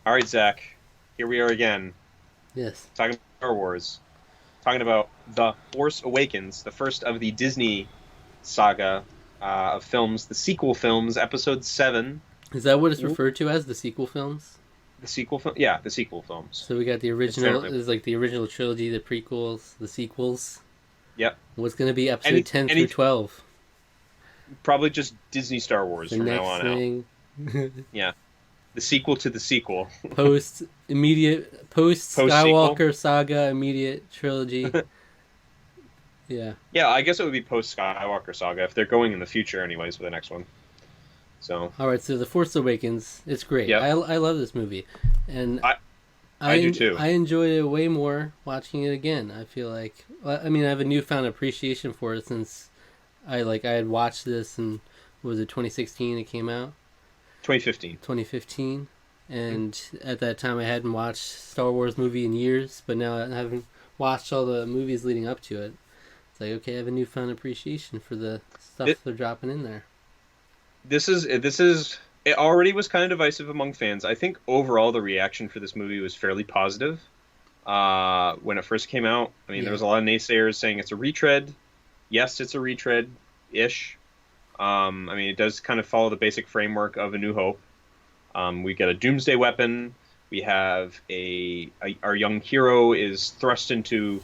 All right, Zach. Here we are again, Yes. talking about Star Wars, talking about The Force Awakens, the first of the Disney saga of films, the sequel films, Episode 7. Is that what it's Ooh, referred to as, the sequel films? the sequel film? Yeah, the sequel films. So we got the It's original, generally, is like the original trilogy, the prequels, the sequels. yep. What's going to be episode Any, 10 through any, 12? probably just Disney Star Wars The from now next on out. thing. Yeah, the sequel to the sequel. Post Post sequel? Skywalker saga immediate trilogy. Yeah. Yeah, I guess it would be post Skywalker saga if they're going in the future, anyways, for the next one. So, All right, so The Force Awakens, it's great. yep, I love this movie. And I I do too. I enjoy it way more watching it again. I feel like I mean I have a newfound appreciation for it since I had watched this and was it 2016 it came out 2015. 2015, and at that time I hadn't watched Star Wars movie in years, but now I haven't watched all the movies leading up to it. It's like, okay, I have a newfound appreciation for the stuff they're dropping in there. This is it already was kind of divisive among fans. I think overall the reaction for this movie was fairly positive. When it first came out, I mean, there Yeah. was a lot of naysayers saying it's a retread. Yes, it's a retread ish. I mean, it does kind of follow the basic framework of A New Hope. We get a doomsday weapon. We have our young hero is thrust into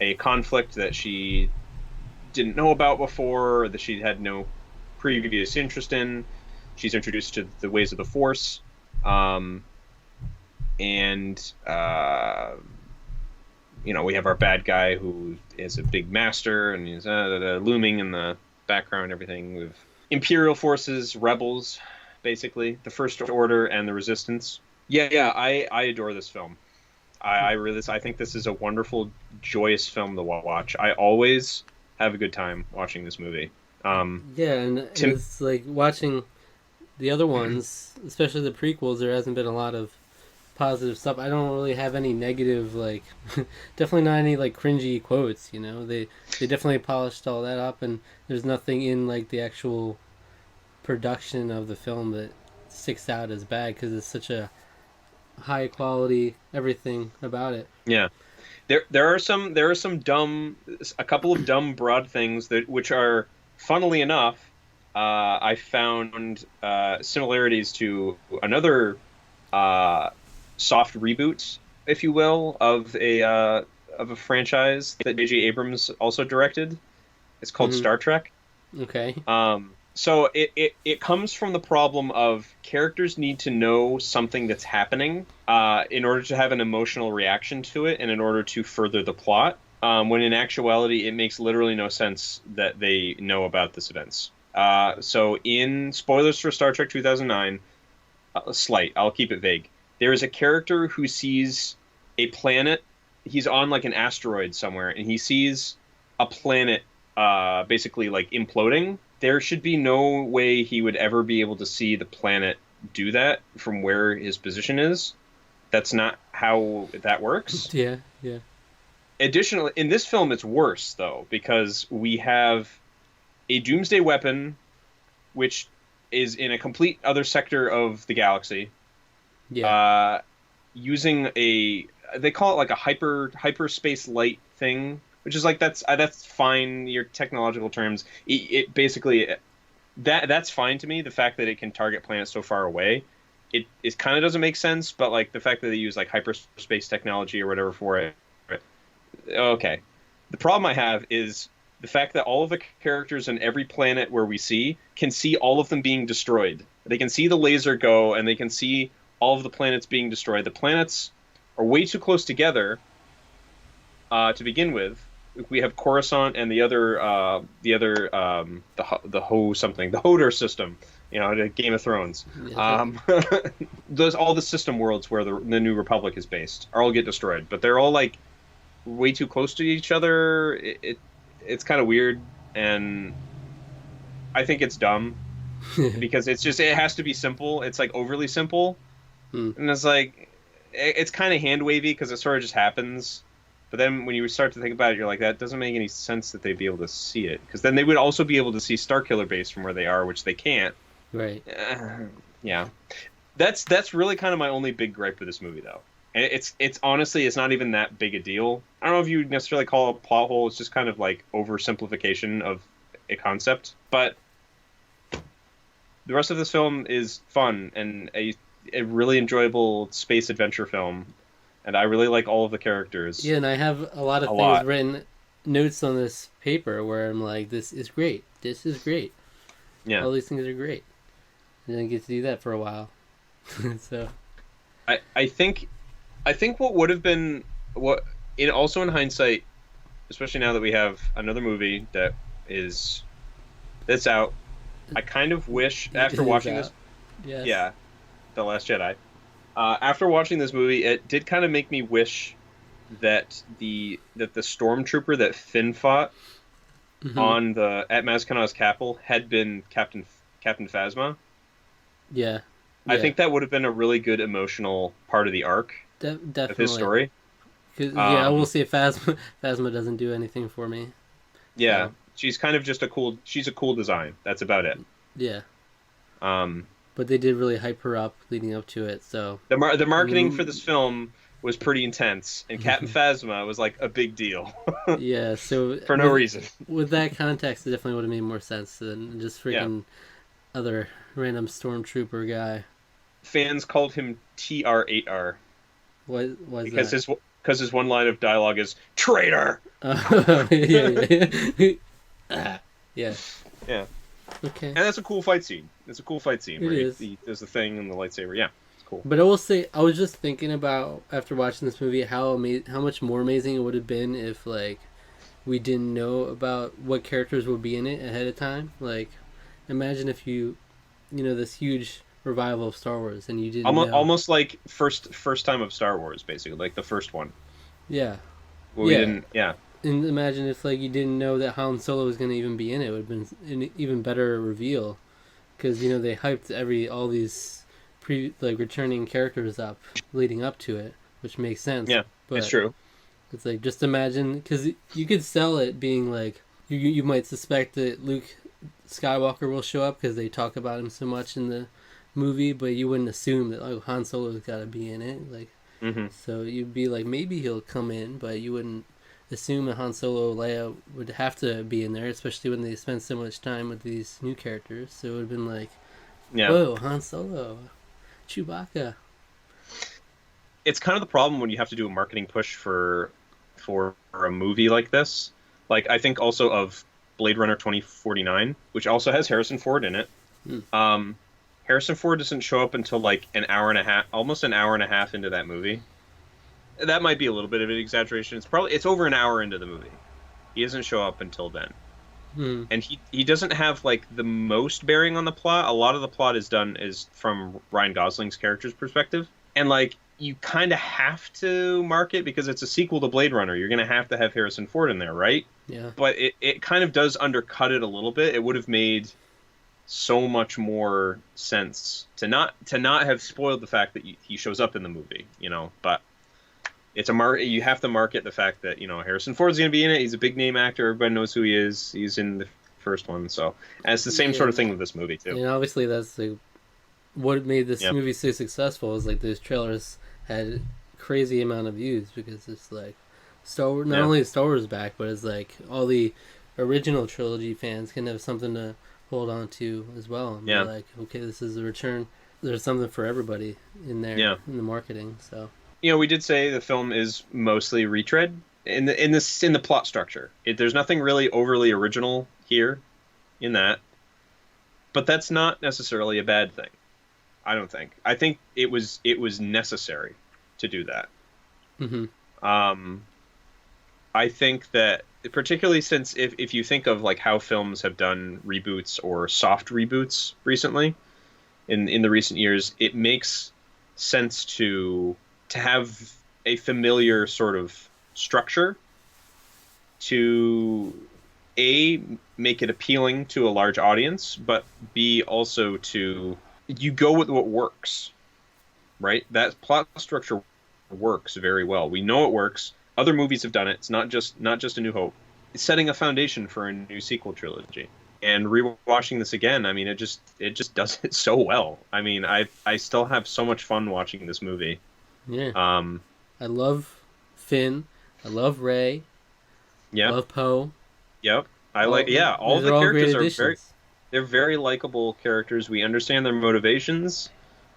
a conflict that she didn't know about before, or that she had no previous interest in. She's introduced to the ways of the Force, um, and we have our bad guy who is a big master, and he's looming in the background. Everything with Imperial forces, rebels, basically the First Order and the Resistance. Yeah, yeah, I adore this film. I think this is a wonderful, joyous film to watch. I always have a good time watching this movie. Yeah, and Tim, it's like watching the other ones, especially the prequels. There hasn't been a lot of positive stuff. I don't really have any negative, like definitely not any like cringy quotes. They definitely polished all that up, and there's nothing in like the actual production of the film that sticks out as bad because it's such a high quality everything about it. yeah, there are some dumb, a couple of dumb broad things that which are, funnily enough, I found similarities to another soft reboot, if you will, of a franchise that J.J. Abrams also directed. It's called Hmm. Star Trek. Okay. So it comes from the problem of characters need to know something that's happening in order to have an emotional reaction to it and in order to further the plot. When in actuality, it makes literally no sense that they know about this events. So in spoilers for Star Trek 2009, slight, I'll keep it vague. There is a character who sees a planet. He's on like an asteroid somewhere, and he sees a planet basically like imploding. There should be no way he would ever be able to see the planet do that from where his position is. That's not how that works. Yeah. Yeah. Additionally, in this film, it's worse though because we have a doomsday weapon, which is in a complete other sector of the galaxy, Yeah. uh, using they call it like a hyperspace light thing, which is like that's fine. Your technological terms, it basically that's fine to me. The fact that it can target planets so far away, it kind of doesn't make sense. But like the fact that they use like hyperspace technology or whatever for it, okay. The problem I have is the fact that all of the characters in every planet where we see can see all of them being destroyed. They can see the laser go, and they can see all of the planets being destroyed. The planets are way too close together to begin with. We have Coruscant and the Ho something, the Hodor system, the Game of Thrones. Yeah. Um, those all the system worlds where the New Republic is based are all get destroyed, but they're all like way too close to each other. It's kind of weird, and I think it's dumb because it has to be simple. It's like overly simple, Hmm. and it's like it's kind of hand wavy because it sort of just happens. But then when you start to think about it, you're like, that doesn't make any sense that they'd be able to see it because then they would also be able to see Starkiller Base from where they are, which they can't. Right. Yeah. That's really kind of my only big gripe with this movie, though. And it's honestly, it's not even that big a deal. I don't know if you necessarily call it a plot hole. It's just kind of like oversimplification of a concept. But the rest of this film is fun and a really enjoyable space adventure film. And I really like all of the characters. Yeah, and I have a lot of things written, notes on this paper where I'm like, this is great. This is great. Yeah. All these things are great. And I get to do that for a while. So I think what would have been what in also in hindsight, especially now that we have another movie that's out, I kind of wish after watching this, yes. yeah, The Last Jedi. After watching this movie, it did kind of make me wish that the stormtrooper that Finn fought on at Maz Kanata's capital had been Captain Phasma. Yeah. I think that would have been a really good emotional part of the arc definitely. of his story. I will say Phasma doesn't do anything for me. Yeah, so. She's kind of just she's a cool design. That's about it. Yeah. But they did really hype her up leading up to it, so... The marketing for this film was pretty intense, and Captain Phasma was like a big deal. Yeah, so... For no reason. With that context, it definitely would have made more sense than just freaking other random stormtrooper guy. Fans called him TR-8R. Why is because that? Because his one line of dialogue is, "Traitor!" Yeah. Yeah. Okay. And that's a cool fight scene. It's a cool fight scene. It where is. There's the thing and the lightsaber. Yeah, it's cool. But I will say, I was just thinking about, after watching this movie, how much more amazing it would have been if, like, we didn't know about what characters would be in it ahead of time. Like, imagine if this huge revival of Star Wars and you didn't know. Almost like first time of Star Wars, basically, like the first one. Yeah. Well, we didn't. Yeah. And imagine if you didn't know that Han Solo was going to even be in it. It would have been an even better reveal, because they hyped all these returning characters up leading up to it, which makes sense. Yeah, but it's true. It's just imagine, because you could sell it being you might suspect that Luke Skywalker will show up because they talk about him so much in the movie, but you wouldn't assume that Han Solo's got to be in it. So you'd be maybe he'll come in, but you wouldn't assume that Han Solo or Leia would have to be in there, especially when they spend so much time with these new characters. So it would have been whoa, Han Solo, Chewbacca. It's kind of the problem when you have to do a marketing push for a movie like this. I think also of Blade Runner 2049, which also has Harrison Ford in it. Harrison Ford doesn't show up until almost an hour and a half into that movie. That might be a little bit of an exaggeration. It's over an hour into the movie. He doesn't show up until then. And he doesn't have the most bearing on the plot. A lot of the plot is from Ryan Gosling's character's perspective. And you kind of have to mark it because it's a sequel to Blade Runner. You're going to have Harrison Ford in there, right? Yeah. But it kind of does undercut it a little bit. It would have made so much more sense to not have spoiled the fact that he shows up in the movie, but it's you have to market the fact that Harrison Ford's going to be in it. He's a big name actor. Everybody knows who he is. He's in the first one, so and it's the same sort of thing with this movie too. And obviously that's what made this movie so successful is those trailers had crazy amount of views because it's Star Wars. Not only is Star Wars back, but it's all the original trilogy fans can have something to hold on to as well. And be okay, this is a return. There's something for everybody in there in the marketing. So. We did say the film is mostly retread in the plot structure. There's nothing really overly original here in that, but that's not necessarily a bad thing. I don't think. I think it was necessary to do that. I think that particularly since if you think of how films have done reboots or soft reboots recently in the recent years, it makes sense to have a familiar sort of structure to make it appealing to a large audience, but B also to you go with what works, right? That plot structure works very well. We know it works. Other movies have done it. It's not just A New Hope. It's setting a foundation for a new sequel trilogy. And rewatching this again, I mean, it just does it so well. I mean, I still have so much fun watching this movie. Yeah. Um, I love Finn. I love Ray. I yeah, love Poe. yep. I like, All yeah, all these the are all great characters are very, additions. they're very likable characters. We understand their motivations.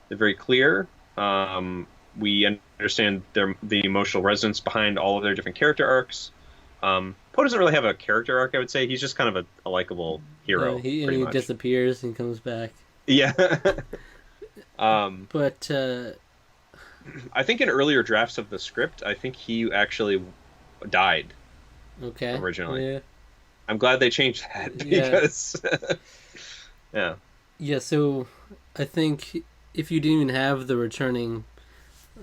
They're very clear. Um, we understand the emotional resonance behind all of their different character arcs. Poe doesn't really have a character arc, I would say. He's just kind of a likable hero, pretty He much. disappears and comes back. Yeah. Um, But I think in earlier drafts of the script, I think he actually died okay, originally. yeah, I'm glad they changed that yeah, because, yeah, yeah. So I think if you didn't even have the returning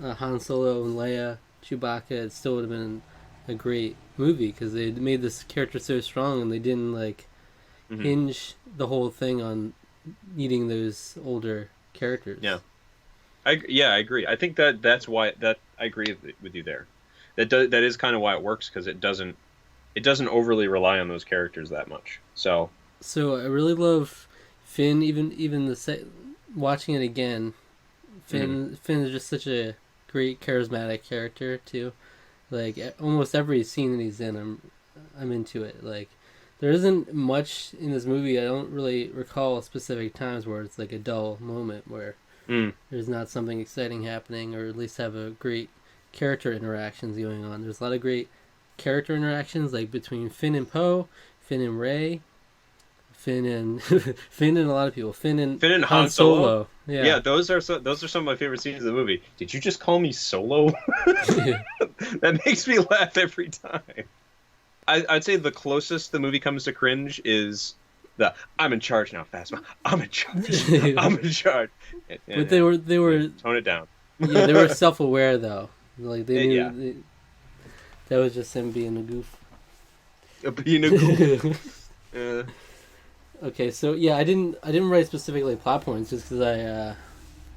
Han Solo and Leia, Chewbacca, it still would have been a great movie because they made this character so strong and they didn't like hmm hinge the whole thing on needing those older characters. yeah, I agree. I think that's why that I agree with you there. That is kind of why it works because it doesn't overly rely on those characters that much. So, So I really love Finn. Even watching it again, mhm. Finn is just such a great charismatic character too. Like almost every scene that he's in, I'm into it. Like there isn't much in this movie. I don't really recall specific times where it's like a dull moment where Mm, there's not something exciting happening, or at least have a great character interactions going on. There's a lot of great character interactions, like between Finn and Poe, Finn and Ray, Finn and Finn and a lot of people, Finn and Finn and Han Han Solo. Solo. Yeah, Yeah, those are some of my favorite scenes of the movie. Did you just call me Solo? That makes me laugh every time. I'd say the closest the movie comes to cringe is the "I'm in charge now, Phasma. I'm in charge. I'm in charge." but Yeah, they were tone it down. yeah, they were self aware though. Like they knew Yeah, that was just him being a goof. being a goof. Uh, Okay, so yeah, I didn't write specifically plot points just because I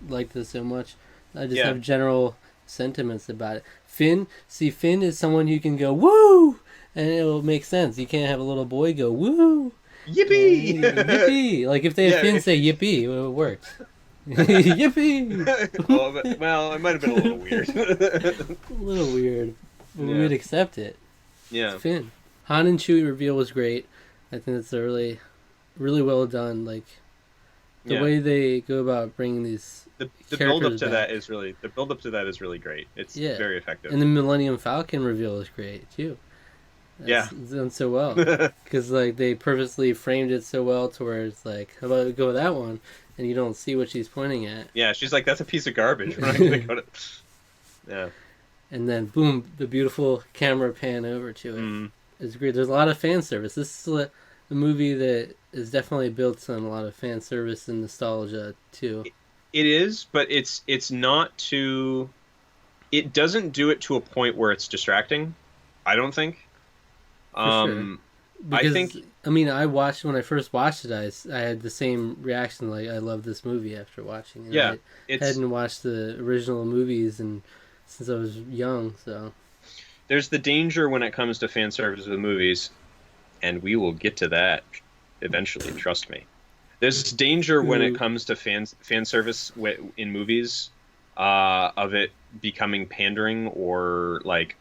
liked this so much. I just yeah, have general sentiments about it. Finn is someone you can go woo, and it'll make sense. You can't have a little boy go woo, yippee! yippee. Like if they had Yeah. Finn say yippee, it would work. Yippee. Well, it might have been a little weird. A little weird, but we Yeah, would accept it. It's yeah, Finn. Han and Chewie reveal was great. I think it's a really well done. Like the yeah. way they go about bringing these The build up characters to back. that is really the build up to that is really great. It's Yeah, very effective. and the Millennium Falcon reveal is great too. Yeah. That's done so well because like they purposely framed it so well to where it's like, how about we go with that one, and you don't see what she's pointing at, Yeah, she's like, that's a piece of garbage. We're not gonna go to. Yeah. and then boom, the beautiful camera pan over to it. Mm. It's great. There's a lot of fan service. This is a movie that is definitely built on a lot of fan service and nostalgia too. It is, but it's not too. It doesn't do it to a point where it's distracting. I don't think. For sure. Um, I Because think, I mean, I watched when I first watched it. I had the same reaction. Like I love this movie after watching it. yeah, I it's hadn't watched the original movies and since I was young. So there's the danger when it comes to fan service with movies, and we will get to that eventually. Trust me. There's danger when it Ooh, comes to fan service in movies, of it becoming pandering or like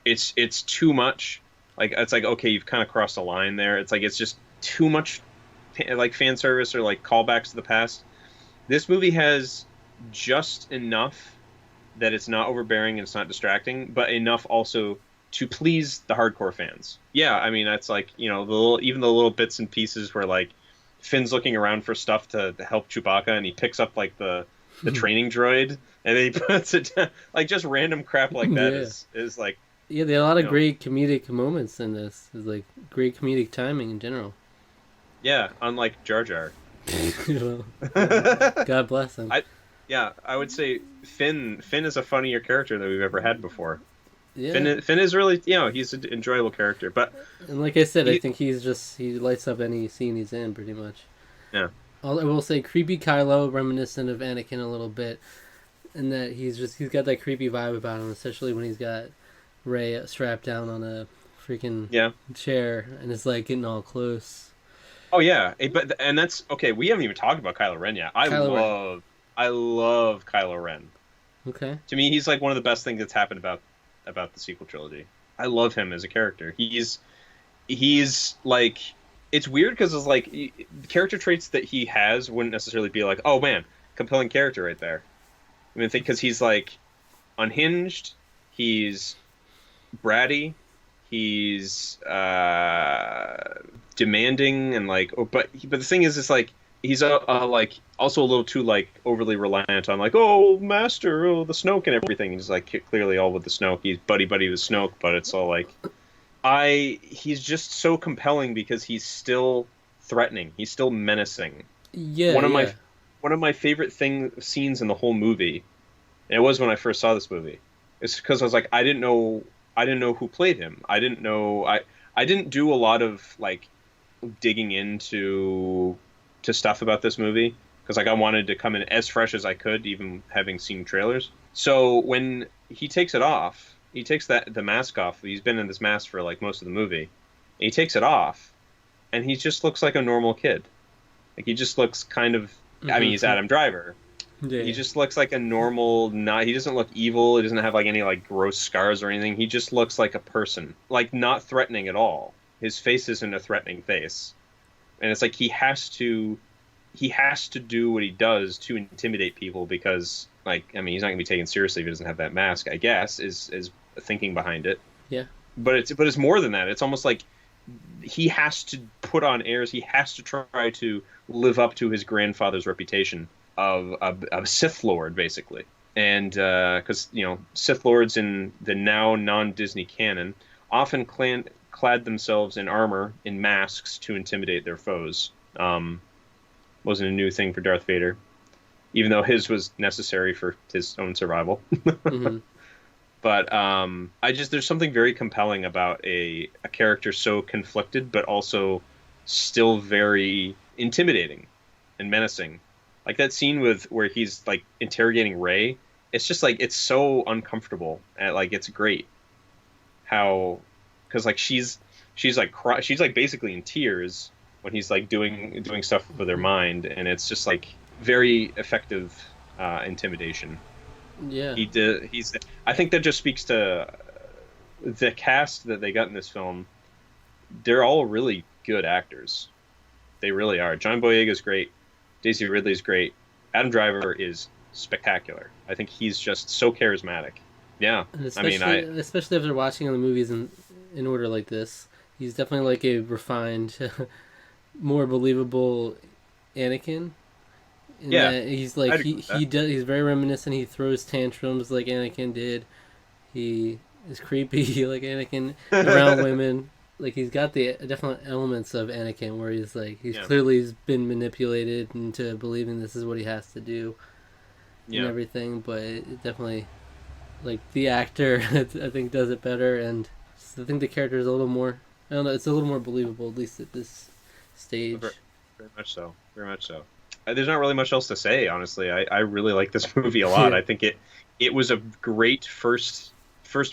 it's too much. Like it's like okay, you've kind of crossed a line there. It's like it's just too much, like fan service or like callbacks to the past. This movie has just enough that it's not overbearing and it's not distracting, but enough also to please the hardcore fans. Yeah, I mean that's like even the little bits and pieces where like Finn's looking around for stuff to help Chewbacca and he picks up like the training droid and then he puts it down. Like just random crap like that yeah, is like yeah. There are a lot you of know great comedic moments in this. It's like great comedic timing in general. yeah, unlike Jar Jar. Well, God bless him. I Yeah, I would say Finn is a funnier character than we've ever had before. Yeah, Finn is really he's an enjoyable character, but and like I said, I he think he lights up any scene he's in pretty much. yeah I will say creepy Kylo, reminiscent of Anakin a little bit, and that he's got that creepy vibe about him, especially when he's got Rey strapped down on a freaking yeah chair and it's like getting all close. Oh yeah, and that's okay. We haven't even talked about Kylo Ren yet. Kylo Ren. I love Kylo Ren. Okay. To me, he's like one of the best things that's happened about the sequel trilogy. I love him as a character. He's like it's weird because it's like character traits that he has wouldn't necessarily be like, oh man, compelling character right there. I mean, think because he's like unhinged, he's bratty, he's demanding and like, oh, but the thing is, it's like he's like also a little too like overly reliant on like, oh master, oh the Snoke and everything. He's like clearly all with the Snoke. He's buddy with Snoke, but it's all like he's just so compelling because he's still threatening. He's still menacing. Yeah, One of my yeah. one of my favorite scenes in the whole movie, and it was when I first saw this movie. It's because I was like, I didn't know who played him. I didn't do a lot of like digging into to stuff about this movie because like I wanted to come in as fresh as I could, even having seen trailers. So when he takes it off, he takes the mask off. He's been in this mask for like most of the movie. And he takes it off, and he just looks like a normal kid. Like he just looks kind of. I mean, he's Mm-hmm. Adam Driver. Yeah, He yeah. just looks like a normal. Not. He doesn't look evil. He doesn't have like any like gross scars or anything. He just looks like a person, like not threatening at all. His face isn't a threatening face, and it's like he has to do what he does to intimidate people because like I mean he's not gonna be taken seriously if he doesn't have that mask. I guess is thinking behind it. Yeah. But it's more than that. It's almost like he has to put on airs. He has to try to live up to his grandfather's reputation of a Sith Lord, basically. And because Sith Lords in the now non-Disney canon often clad themselves in armor, in masks to intimidate their foes. Wasn't a new thing for Darth Vader, even though his was necessary for his own survival. Mm-hmm. But I just there's something very compelling about a character so conflicted, but also still very intimidating and menacing. Like that scene with where he's like interrogating Rey. It's just like it's so uncomfortable and like it's great how because like she's like basically in tears when he's like doing stuff with her mind, and it's just like very effective intimidation. Yeah. He's I think that just speaks to the cast that they got in this film. They're all really good actors. They really are. John Boyega's great. Daisy Ridley's great. Adam Driver is spectacular. I think he's just so charismatic. Yeah. And I mean, especially after watching the movies in order like this, he's definitely like a refined, more believable Anakin. In yeah, that he's like I'd agree with that. he's very reminiscent. He throws tantrums like Anakin did. He is creepy like Anakin around women. Like he's got the definite elements of Anakin where he's like he's Yeah. clearly he's been manipulated into believing this is what he has to do and Yeah. everything. But it definitely like the actor I think does it better, and I think the character is a little more. I don't know. It's a little more believable, at least at this stage. Very, very much so. Very much so. There's not really much else to say, honestly. I really like this movie a lot. Yeah. I think it was a great first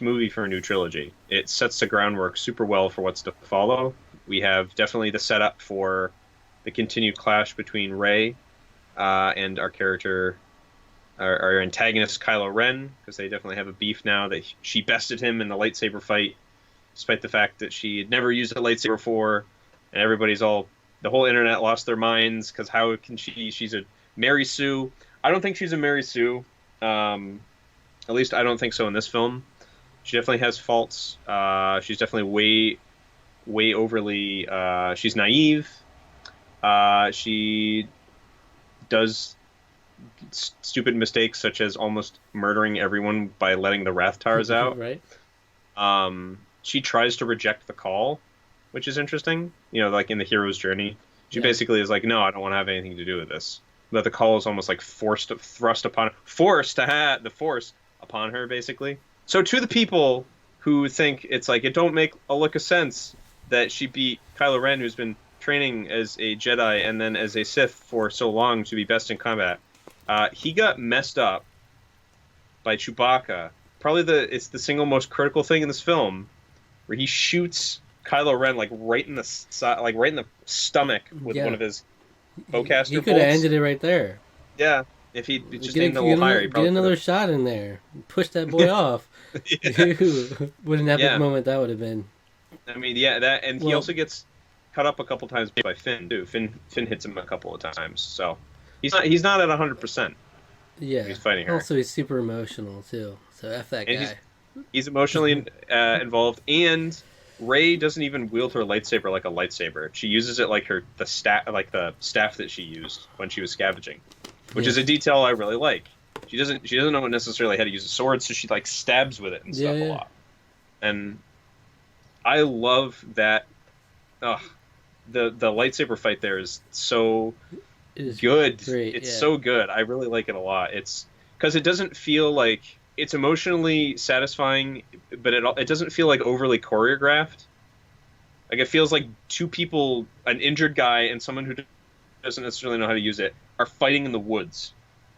movie for a new trilogy. It sets the groundwork super well for what's to follow. We have definitely the setup for the continued clash between Rey and our character, our antagonist Kylo Ren, because they definitely have a beef now that she bested him in the lightsaber fight, despite the fact that she had never used a lightsaber before, and the whole internet lost their minds because how can she's a Mary Sue. I don't think she's a Mary Sue. At least I don't think so in this film. She definitely has faults. She's definitely way overly. She's naive. She does stupid mistakes such as almost murdering everyone by letting the Rathtars out. Right? She tries to reject the call, which is interesting. Like in the hero's journey, she Yeah. basically is like, "No, I don't want to have anything to do with this." But the call is almost like forced the force upon her, basically. So to the people who think it's like it don't make a lick of sense that she beat Kylo Ren, who's been training as a Jedi and then as a Sith for so long to be best in combat, he got messed up by Chewbacca. Probably it's the single most critical thing in this film, where he shoots Kylo Ren like right in the like right in the stomach with one Yeah, of his he bowcaster could have bolts. ended it right there. Yeah, if he just Get, aimed a little higher, he get probably could another have. shot in there. Push that boy off. Yeah, What an epic yeah. moment that would have been. I mean, yeah, that, and he Well, also gets cut up a couple times by Finn too. Finn hits him a couple of times, so he's not at 100% when yeah. he's fighting her, Also, he's super emotional too. So F that and guy. he's emotionally involved. And Rey doesn't even wield her lightsaber like a lightsaber. She uses it like the staff that she used when she was scavenging, which is Yes. a detail I really like. She doesn't know necessarily how to use a sword, so she like stabs with it and Yeah, stuff a yeah. lot. And I love that. Ugh, the lightsaber fight there is so It is good. great. It's Yeah. so good. I really like it a lot. It's because it doesn't feel like it's emotionally satisfying, but it doesn't feel like overly choreographed. Like it feels like two people, an injured guy and someone who doesn't necessarily know how to use it, are fighting in the woods,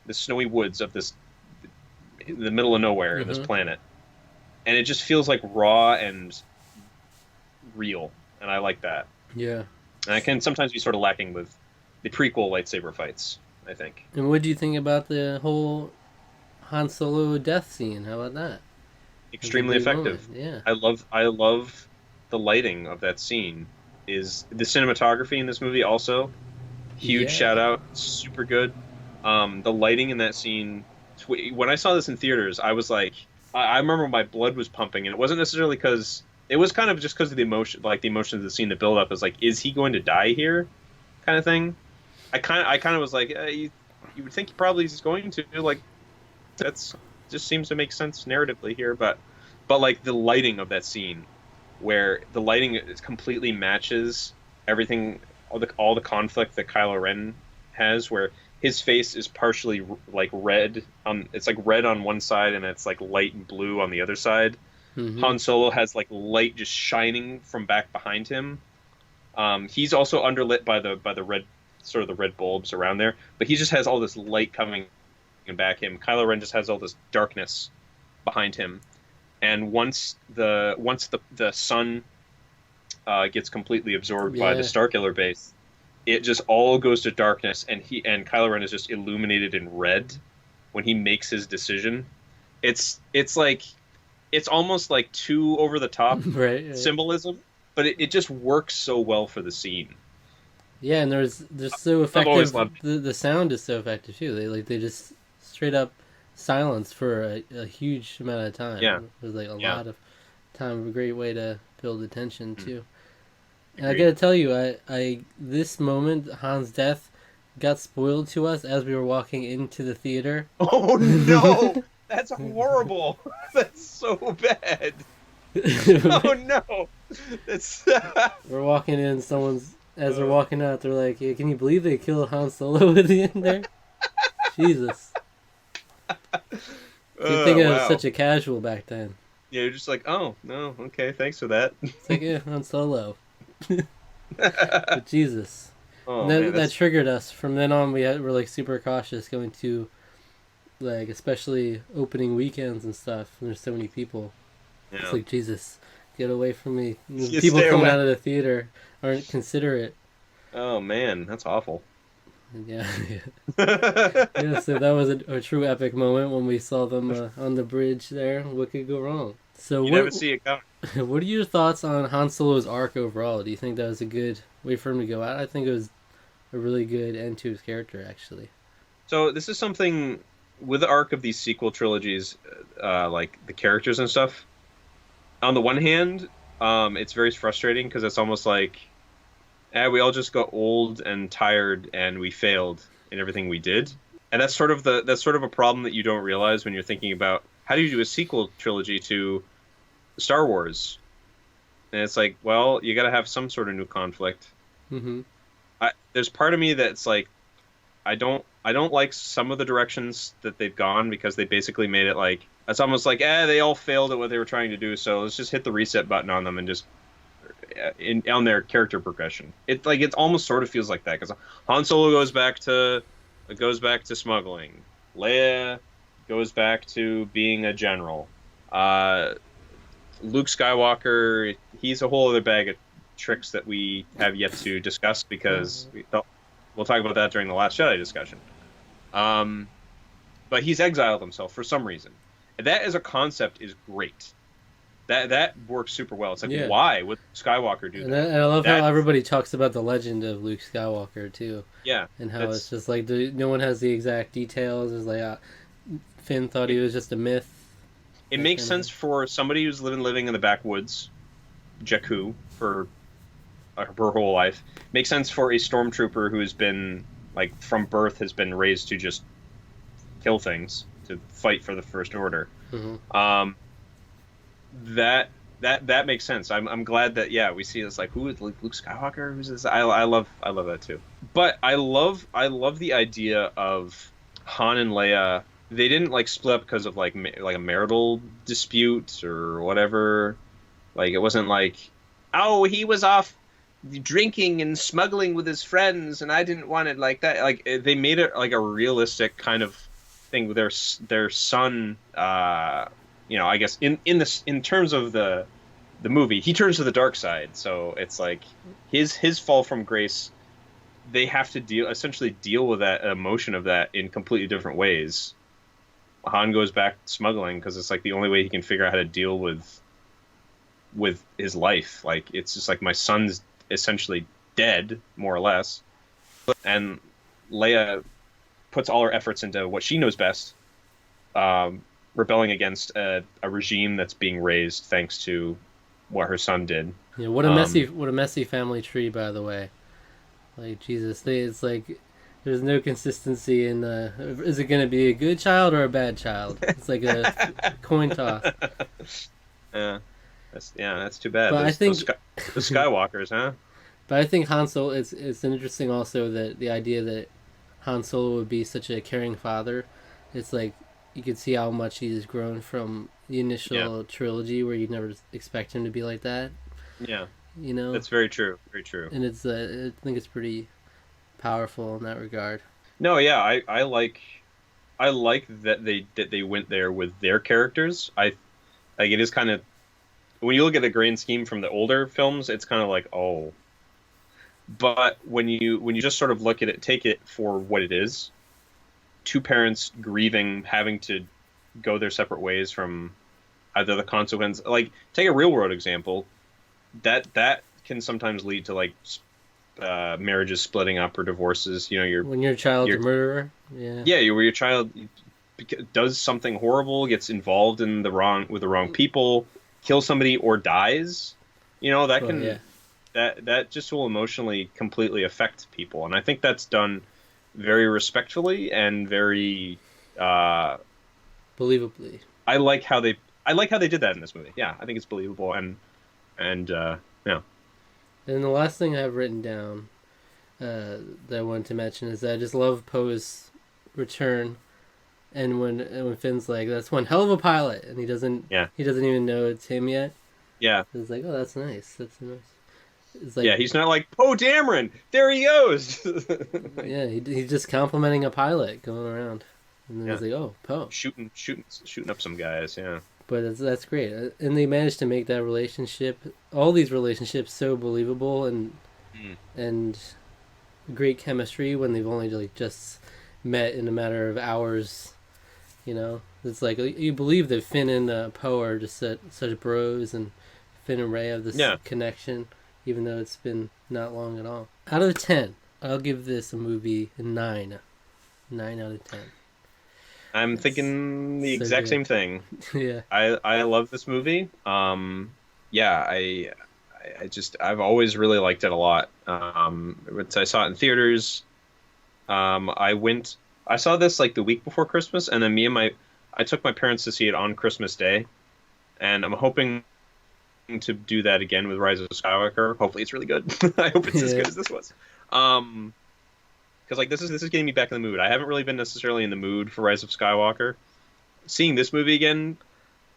the snowy woods of this, in the middle of nowhere in this Mm-hmm. planet, and it just feels like raw and real, and I like that. Yeah. And I can sometimes be sort of lacking with the prequel lightsaber fights, I think. And what do you think about the whole Han Solo death scene? How about that? It was a Extremely great moment. effective. Yeah. I love the lighting of that scene. Is the cinematography in this movie also huge Yeah. shout out, super good. The lighting in that scene. When I saw this in theaters, I was like, I remember my blood was pumping, and it wasn't necessarily because it was kind of just because of the emotion, like the emotion of the scene, the build up is like, is he going to die here, kind of thing. I kind of was like, you would think he probably is going to, like, that's just seems to make sense narratively here, but like the lighting of that scene, where the lighting is completely matches everything, all the conflict that Kylo Ren has, where his face is partially like red on, it's like red on one side and it's like light and blue on the other side. Mm-hmm. Han Solo has like light just shining from back behind him. He's also underlit by the red, sort of the red bulbs around there, but he just has all this light coming back him. Kylo Ren just has all this darkness behind him, and once the sun gets completely absorbed by the Yeah. Starkiller base, it just all goes to darkness, and Kylo Ren is just illuminated in red when he makes his decision. It's like it's almost like too over the top Right. Right. symbolism, but it just works so well for the scene. Yeah, and there's so I've always effective. loved. The sound is so effective too. They just straight up silence for a huge amount of time. Yeah, It was like a yeah, lot of time. A great way to build attention too. And I agreed. gotta tell you, I this moment, Han's death, got spoiled to us as we were walking into the theater. Oh no, that's horrible. That's so bad. Oh no, that's. We're walking in, someone's as they're walking out, they're like, "Hey, can you believe they killed Han Solo at the end there?" Jesus, you'd think it was Wow. such a casual back then. Yeah, you're just like, oh no, okay, thanks for that. It's like, yeah, Han Solo, but Jesus, Oh and man, that that's triggered us. From then on, were like super cautious going to, like, especially opening weekends and stuff. And there's so many people. It's yeah. like, Jesus, get away from me. The You people stay coming away. out of the theater aren't considerate. Oh man, that's awful. Yeah, yeah. Yeah, Yeah, so that was a true epic moment when we saw them on the bridge there. What could go wrong? So you never see it coming. what are your thoughts on Han Solo's arc overall? Do you think that was a good way for him to go out? I think it was a really good end to his character, actually. So this is something with the arc of these sequel trilogies, like the characters and stuff. On the one hand, it's very frustrating because it's almost like, we all just got old and tired and we failed in everything we did. And that's sort of a problem that you don't realize when you're thinking about how do you do a sequel trilogy to Star Wars. And it's like, well, you got to have some sort of new conflict. Mm-hmm. There's part of me that's like, I don't like some of the directions that they've gone, because they basically made it like it's almost like, they all failed at what they were trying to do, so let's just hit the reset button on them and just on their character progression. It almost sort of feels like that, because Han Solo goes back to smuggling. Leia goes back to being a general. Luke Skywalker, he's a whole other bag of tricks that we have yet to discuss because we'll talk about that during the Last Jedi discussion. Um, but he's exiled himself for some reason. And that as a concept is great. That works super well. It's like, Yeah. why would Skywalker do And that? I love how That everybody talks about the legend of Luke Skywalker too, yeah, and how it's that's just like no one has the exact details. It's like Finn thought he was just a myth. it That makes kind of sense for somebody who's living in the backwoods, Jakku, for her whole life. Makes sense for a stormtrooper who's been like from birth has been raised to just kill things, to fight for the First Order. thing. Um, that makes sense. I'm glad that yeah we see this like who is Luke Skywalker? Who's this? I love that too. But I love the idea of Han and Leia. They didn't like split up because of like a marital dispute or whatever. Like it wasn't like, oh, he was off drinking and smuggling with his friends, and I didn't want it like that. Like they made it like a realistic kind of thing with their son. I guess in terms of the movie, he turns to the dark side. So it's like his fall from grace. They have to essentially deal with that emotion of that in completely different ways. Han goes back smuggling because it's like the only way he can figure out how to deal with his life. Like it's just like my son's essentially dead, more or less, and Leia puts all her efforts into what she knows best, rebelling against a regime that's being raised thanks to what her son did. Yeah, what a messy family tree, by the way. Like Jesus, it's like there's no consistency in is it going to be a good child or a bad child? It's like a coin toss. That's too bad. But I think the Skywalkers, huh? But I think Han Solo. It's interesting also that the idea that Han Solo would be such a caring father. It's like you can see how much he's grown from the initial trilogy, where you never expect him to be like that. Yeah, You know, that's very true. Very true. and it's I think it's pretty powerful in that regard. No, yeah, I like that they went there with their characters. I like it is kind of when you look at the grand scheme from the older films, it's kind of like oh, but when you just sort of look at it, take it for what it is, two parents grieving, having to go their separate ways from either the consequence. Like take a real world example, that can sometimes lead to like marriages splitting up or divorces. You know, When your child's a murderer, yeah, where your child does something horrible, gets involved in with the wrong people, kills somebody or dies. You know that can yeah. that just will emotionally completely affect people, and I think that's done very respectfully and very Believably. I like how they did that in this movie. Yeah, I think it's believable and yeah. And the last thing I've written down that I wanted to mention is that I just love Poe's return, and when Finn's like, "That's one hell of a pilot," and he doesn't even know it's him yet. Yeah. It's like, oh, that's nice. That's nice. It's like, Yeah, he's not like Poe Dameron. There he goes. yeah, he's just complimenting a pilot going around, and then Yeah. he's like, oh, Poe. shooting up some guys. Yeah. But that's great, and they managed to make that relationship, all these relationships, so believable and great chemistry when they've only like just met in a matter of hours. You know, it's like you believe that Finn and Poe are just such bros, and Finn and Rey have this connection, even though it's been not long at all. Out of 10, I'll give this a movie a 9. 9 out of 10. I'm thinking the so exact good. same thing. Yeah. I love this movie. Yeah, I've always really liked it a lot. I saw it in theaters. I saw this like the week before Christmas, and then I took my parents to see it on Christmas Day, and I'm hoping to do that again with Rise of Skywalker. Hopefully, it's really good. I hope it's as good as this was. Because like this is getting me back in the mood. I haven't really been necessarily in the mood for Rise of Skywalker. Seeing this movie again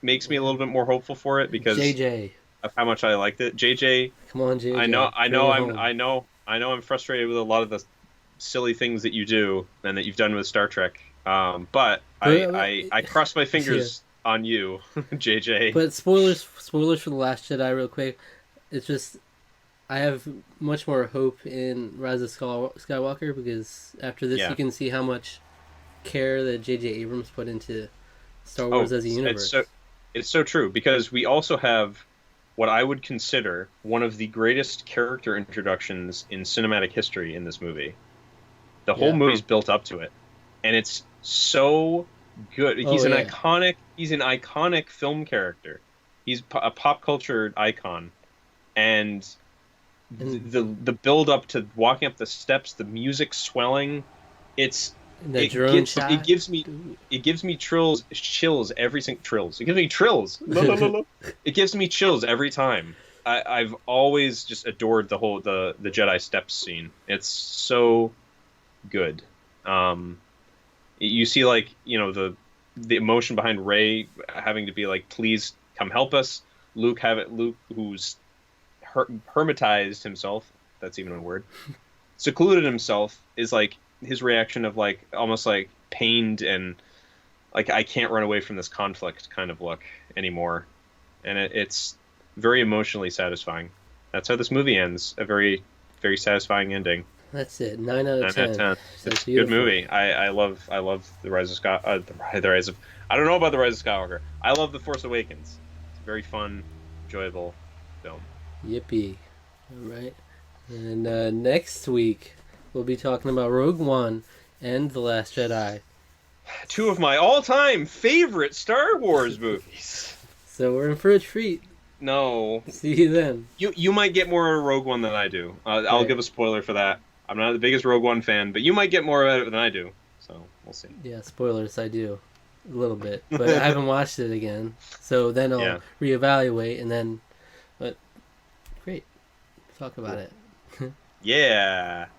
makes me a little bit more hopeful for it because JJ. of how much I liked it. JJ, Come on, JJ. I know I'm frustrated with a lot of the silly things that you do and that you've done with Star Trek. But I cross my fingers on you, JJ. But spoilers for the Last Jedi, real quick. It's just I have much more hope in Rise of Skywalker because after this, Yeah. you can see how much care that J.J. Abrams put into Star Wars Oh, as a universe. it's so true because we also have what I would consider one of the greatest character introductions in cinematic history in this movie. The whole Yeah. movie's built up to it, and it's so good. Oh yeah. He's an iconic film character. He's a pop culture icon, and And, the build up to walking up the steps, the music swelling, it's and the drone shot. it gives me chills every single trills. It gives me trills. La, la, la, la. It gives me chills every time. I've always just adored the Jedi steps scene. It's so good. You see like the emotion behind Rey having to be like, please come help us. Luke who's hermitized himself. That's even a word. Secluded himself is like his reaction of like almost like pained and like I can't run away from this conflict kind of look anymore, and it's very emotionally satisfying. That's how this movie ends. A very very satisfying ending. That's it. 9 out of 9 out 10. of 10. So It's a good movie. I love the Rise of Scott. The Rise of. I don't know about the Rise of Skywalker. I love the Force Awakens. It's a very fun, enjoyable film. Yippee! All right. And next week we'll be talking about Rogue One and The Last Jedi. Two of my all-time favorite Star Wars movies. So we're in for a treat. No, See you then. you might get more of Rogue One than I do. I'll Right. give a spoiler for that. I'm not the biggest Rogue One fan, but you might get more of it than I do. So we'll see. Yeah, spoilers. I do a little bit, but I haven't watched it again. So then I'll Yeah. reevaluate and then. But great, talk about it. Yeah.